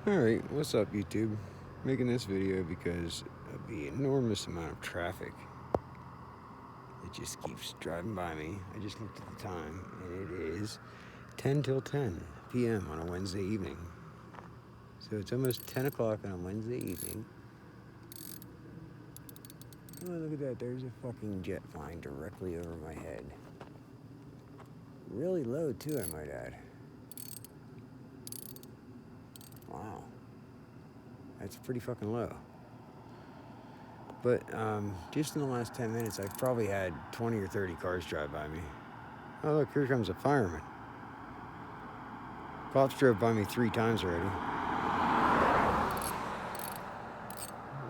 Alright, what's up YouTube? Making this video because of the enormous amount of traffic that just keeps driving by me. I just looked at the time and it is 10 till 10 p.m. on a Wednesday evening. So it's almost 10 o'clock on a Wednesday evening. Oh, look at that, there's a fucking jet flying directly over my head. Really low too, I might add. Wow. That's pretty fucking low. But just in the last 10 minutes, I've probably had 20 or 30 cars drive by me. Oh, look, here comes a fireman. Cops drove by me 3 times already.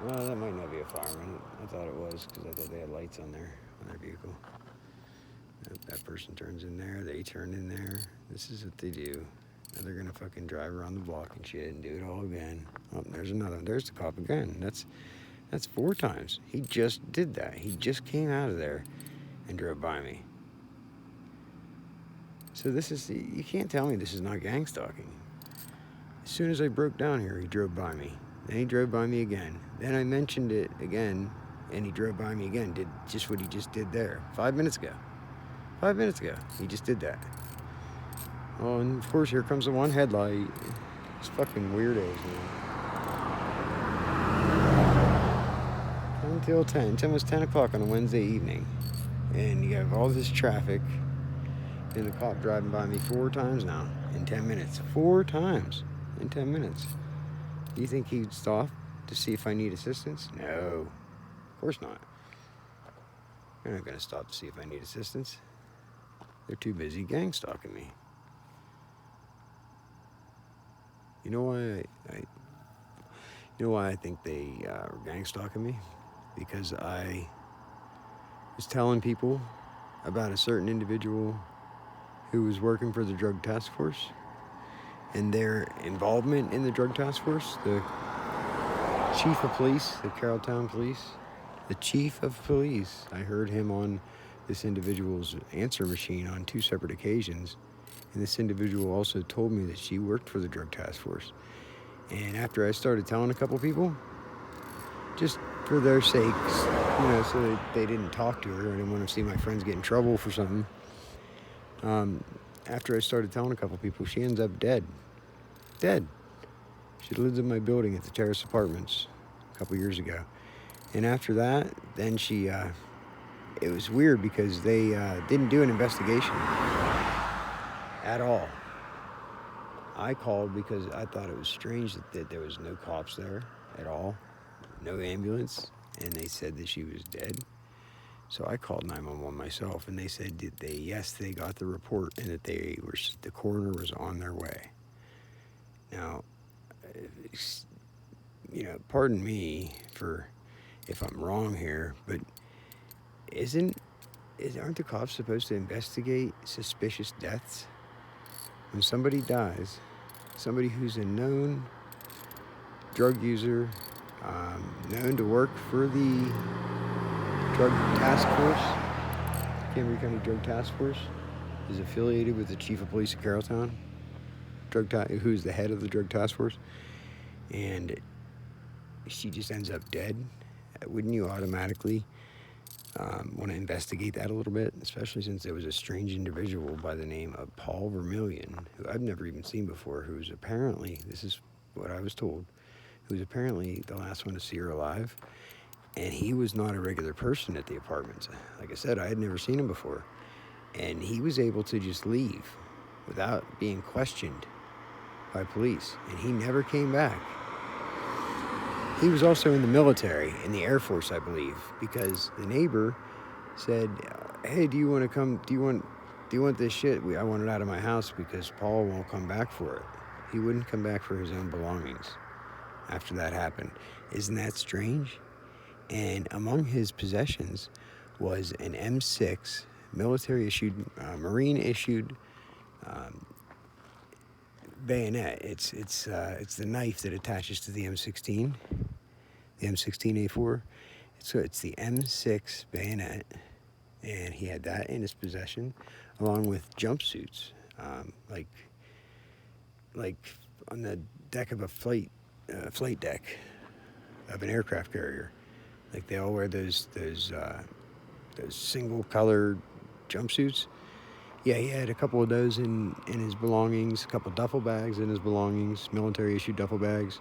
Well, that might not be a fireman. I thought it was because I thought they had lights on their vehicle. That person turns in there. They turn in there. This is what they do. Now they're going to fucking drive around the block and shit and do it all again. Oh, there's another one. There's the cop again. That's 4 times. He just did that. He just came out of there and drove by me. So this is, you can't tell me this is not gang stalking. As soon as I broke down here, he drove by me. Then he drove by me again. Then I mentioned it again, and he drove by me again. Did just what he just did there 5 minutes ago. 5 minutes ago, he just did that. Oh, and of course, here comes the one headlight. It's fucking weirdos, man. Until 10. It's almost 10 o'clock on a Wednesday evening. And you have all this traffic. And the cop driving by me 4 times now in 10 minutes. 4 times in 10 minutes. Do you think he'd stop to see if I need assistance? No. Of course not. They're not going to stop to see if I need assistance. They're too busy gang stalking me. You know why I think they were gang stalking me? Because I was telling people about a certain individual who was working for the drug task force and their involvement in the drug task force. The chief of police, the Carrolltown police, the chief of police, I heard him on this individual's answer machine on 2 separate occasions. And this individual also told me that she worked for the drug task force. And after I started telling a couple people, just for their sakes, so that they didn't talk to her, I didn't want to see my friends get in trouble for something. After I started telling a couple people, she ends up dead. Dead. She lived in my building at the Terrace Apartments a couple years ago. And after that, then she, it was weird because they didn't do an investigation at all. I called because I thought it was strange that there was no cops there at all, no ambulance, and they said that she was dead. So I called 911 myself, and they said that they got the report and that the coroner was on their way. Now, pardon me for if I'm wrong here, but aren't the cops supposed to investigate suspicious deaths? When somebody dies, somebody who's a known drug user, known to work for the drug task force, Cambria County Drug Task Force, is affiliated with the chief of police of Carrolltown, who's the head of the drug task force, and she just ends up dead. Wouldn't you automatically want to investigate that a little bit, especially since there was a strange individual by the name of Paul Vermillion, who I've never even seen before, who's apparently, this is what I was told, who's apparently the last one to see her alive, and he was not a regular person at the apartments. Like I said, I had never seen him before, and he was able to just leave without being questioned by police, and he never came back. He was also in the military, in the Air Force, I believe, because the neighbor said, "Hey, do you want to come? Do you want this shit? I want it out of my house because Paul won't come back for it." He wouldn't come back for his own belongings after that happened. Isn't that strange? And among his possessions was an M6 military-issued, Marine-issued bayonet. It's the knife that attaches to the M16, the M16A4. So it's the M6 bayonet, and he had that in his possession, along with jumpsuits, like on the deck of a flight deck of an aircraft carrier. Like they all wear those single colored jumpsuits. Yeah, he had a couple of those in his belongings, a couple duffel bags in his belongings, military issue duffel bags,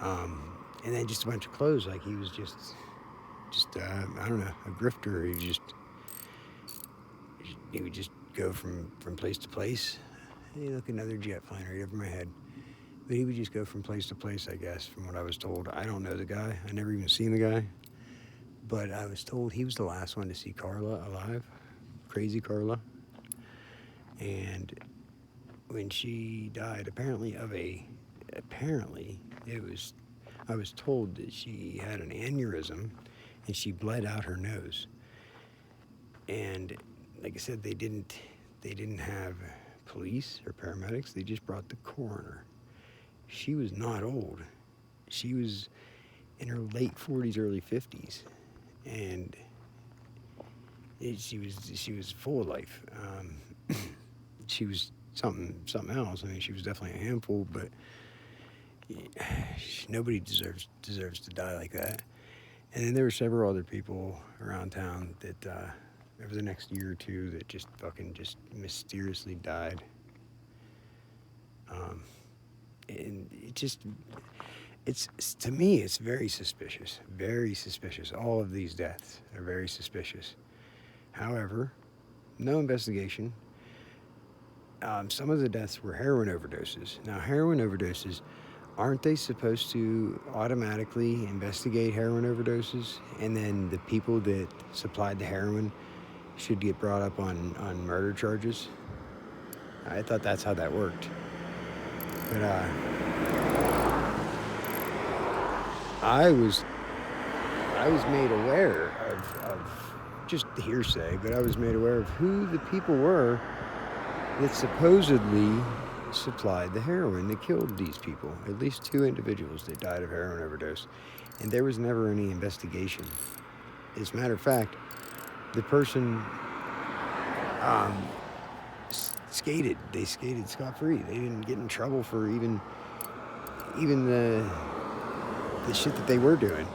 and then just a bunch of clothes. Like he was just I don't know, a grifter. He would just go from place to place. Hey, look, another jet flying right over my head. But he would just go from place to place, I guess, from what I was told. I don't know the guy. I never even seen the guy. But I was told he was the last one to see Carla alive. Crazy Carla. And when she died, I was told that she had an aneurysm and she bled out her nose. And like I said, they didn't have police or paramedics. They just brought the coroner. She was not old. She was in her late 40s, early 50s, and she was full of life. She was something else. I mean, she was definitely a handful, but nobody deserves to die like that. And then there were several other people around town that over the next year or two that just mysteriously died. And to me, it's very suspicious. Very suspicious. All of these deaths are very suspicious. However, no investigation. Some of the deaths were heroin overdoses. Now, heroin overdoses, aren't they supposed to automatically investigate heroin overdoses? And then the people that supplied the heroin should get brought up on murder charges? I thought that's how that worked. But I was made aware of just hearsay, but I was made aware of who the people were that supposedly supplied the heroin that killed these people. At least 2 individuals that died of heroin overdose. And there was never any investigation. As a matter of fact, the person skated. They skated scot-free. They didn't get in trouble for even the shit that they were doing.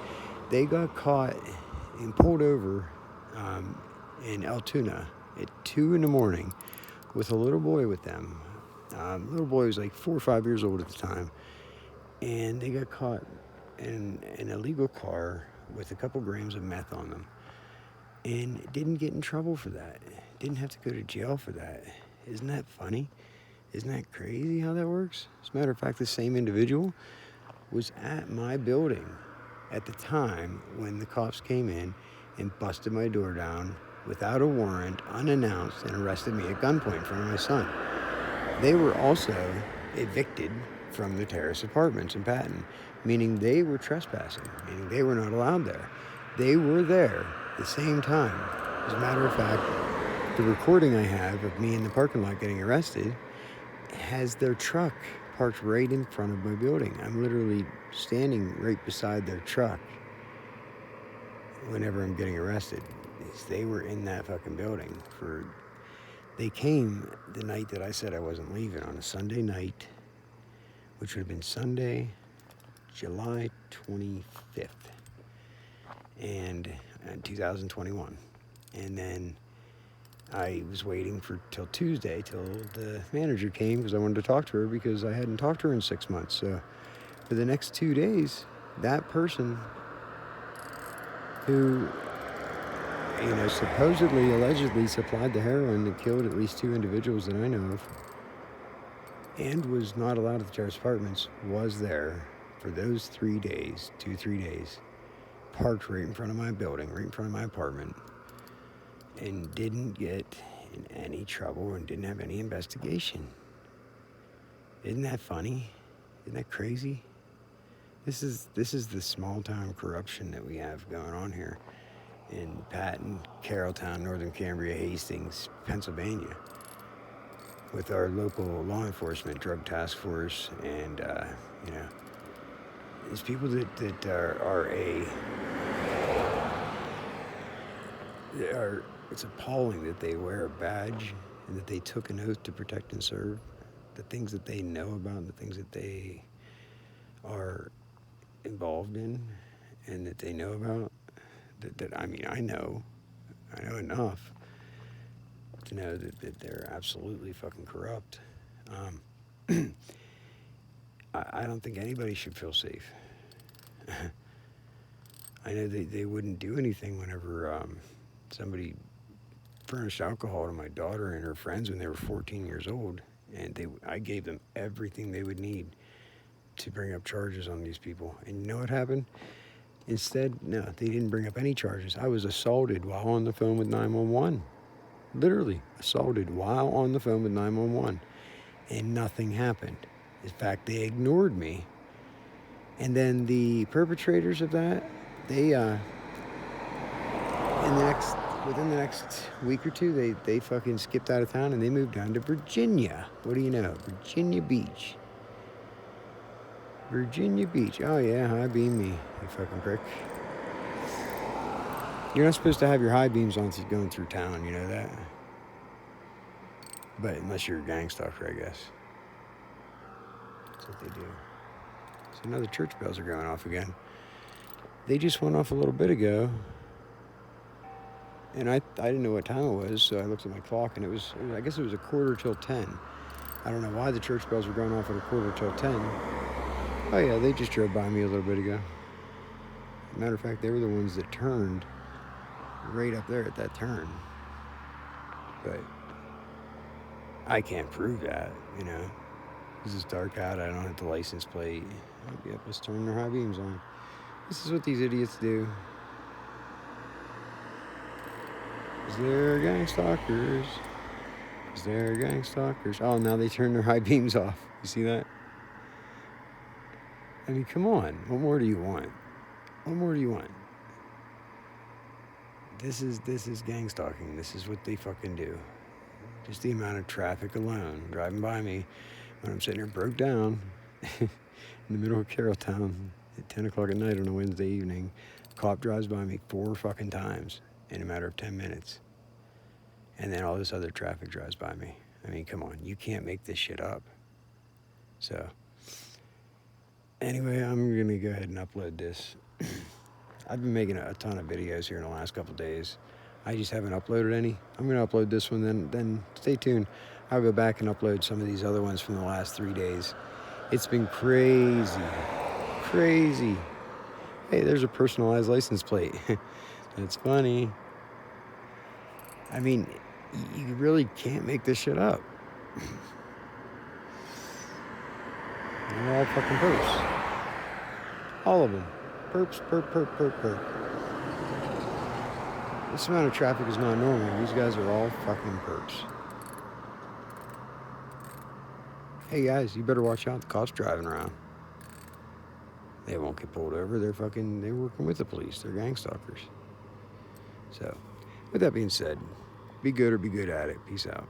They got caught and pulled over in Altoona at 2 in the morning with a little boy with them. Little boy was like 4 or 5 years old at the time, and they got caught in an illegal car with a couple grams of meth on them, and didn't get in trouble for that. Didn't have to go to jail for that. Isn't that funny? Isn't that crazy how that works? As a matter of fact, the same individual was at my building at the time when the cops came in and busted my door down without a warrant, unannounced, and arrested me at gunpoint in front of my son. They were also evicted from the terrace apartments in Patton, meaning they were trespassing, meaning they were not allowed there. They were there at the same time. As a matter of fact, the recording I have of me in the parking lot getting arrested has their truck parked right in front of my building. I'm literally standing right beside their truck whenever I'm getting arrested. They were in that fucking building they came the night that I said I wasn't leaving, on a Sunday night, which would have been Sunday, July 25th, and 2021. And then I was waiting till Tuesday, till the manager came, because I wanted to talk to her, because I hadn't talked to her in 6 months. So for the next 2 days, that person who, supposedly, allegedly supplied the heroin that killed at least 2 individuals that I know of, and was not allowed at the terrace apartments, was there for those 3 days, 3 days, parked right in front of my building, right in front of my apartment, and didn't get in any trouble and didn't have any investigation. Isn't that funny? Isn't that crazy? This is the small town corruption that we have going on here in Patton, Carrolltown, Northern Cambria, Hastings, Pennsylvania, with our local law enforcement, drug task force, and these people that it's appalling that they wear a badge and that they took an oath to protect and serve. the things that they know about and the things that they are involved in and that they know about, I mean, I know enough to know that they're absolutely fucking corrupt. I don't think anybody should feel safe. I know they wouldn't do anything whenever somebody furnished alcohol to my daughter and her friends when they were 14 years old, and I gave them everything they would need to bring up charges on these people. And you know what happened? Instead, no, they didn't bring up any charges. I was assaulted while on the phone with 911. Literally assaulted while on the phone with 911. And nothing happened. In fact, they ignored me. And then the perpetrators of that, they, within the next week or two, they fucking skipped out of town and they moved down to Virginia. What do you know? Virginia Beach. Virginia Beach. Oh yeah, high beam me, you fucking prick. You're not supposed to have your high beams on going through town, you know that? But unless you're a gang stalker, I guess. That's what they do. So now the church bells are going off again. They just went off a little bit ago. And I didn't know what time it was, so I looked at my clock and I guess it was 10:15. I don't know why the church bells were going off at 10:15. Oh yeah, they just drove by me a little bit ago. Matter of fact, they were the ones that turned right up there at that turn. But I can't prove that, you know. This is dark out, I don't have the license plate. Yep, just turn their high beams on. This is what these idiots do. They're gang stalkers. They're gang stalkers. Oh, now they turn their high beams off. You see that? I mean, come on. What more do you want? What more do you want? This is gang stalking. This is what they fucking do. Just the amount of traffic alone driving by me when I'm sitting here broke down in the middle of Carrolltown at 10 o'clock at night on a Wednesday evening. Cop drives by me 4 fucking times in a matter of 10 minutes. And then all this other traffic drives by me. I mean, come on. You can't make this shit up. So, anyway, I'm going to go ahead and upload this. I've been making a ton of videos here in the last couple days. I just haven't uploaded any. I'm going to upload this one, then stay tuned. I'll go back and upload some of these other ones from the last 3 days. It's been crazy. Crazy. Hey, there's a personalized license plate. That's funny. I mean, you really can't make this shit up. They're all fucking perps. All of them. Perps, perp. This amount of traffic is not normal. These guys are all fucking perps. Hey guys, you better watch out. The cops driving around. They won't get pulled over. They're working with the police. They're gang stalkers. So, with that being said, be good or be good at it. Peace out.